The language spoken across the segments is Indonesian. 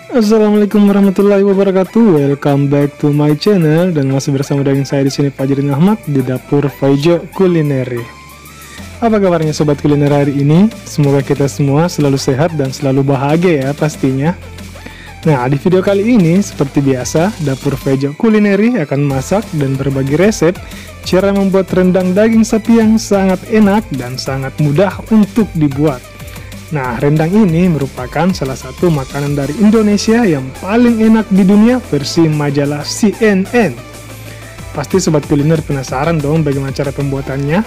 Assalamualaikum warahmatullahi wabarakatuh. Welcome back to my channel dan masih bersama dengan saya di sini Katering Ahmad di dapur Faijo Kulineri. Apa kabarnya sobat kuliner hari ini? Semoga kita semua selalu sehat dan selalu bahagia ya pastinya. Nah, di video kali ini seperti biasa dapur Faijo Kulineri akan masak dan berbagi resep cara membuat rendang daging sapi yang sangat enak dan sangat mudah untuk dibuat. Nah, rendang ini merupakan salah satu makanan dari Indonesia yang paling enak di dunia versi majalah CNN. Pasti sobat kuliner penasaran dong bagaimana cara pembuatannya.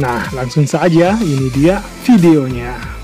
Nah, langsung saja ini dia videonya.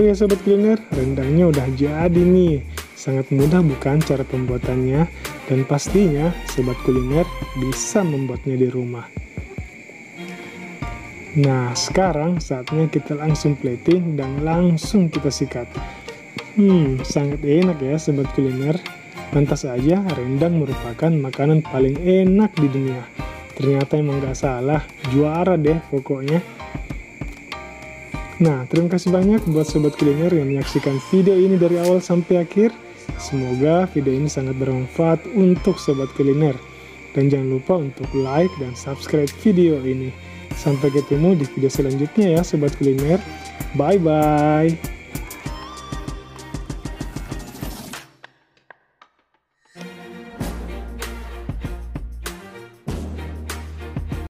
ya sobat kuliner, rendangnya udah jadi nih. Sangat mudah bukan cara pembuatannya, dan pastinya sobat kuliner bisa membuatnya di rumah. Nah, sekarang saatnya kita langsung plating dan langsung kita sikat. Sangat enak ya sobat kuliner. Pantas aja rendang merupakan makanan paling enak di dunia. Ternyata emang gak salah, juara deh pokoknya. Nah, terima kasih banyak buat sobat kuliner yang menyaksikan video ini dari awal sampai akhir. Semoga video ini sangat bermanfaat untuk sobat kuliner. Dan jangan lupa untuk like dan subscribe video ini. Sampai ketemu di video selanjutnya ya sobat kuliner. Bye-bye.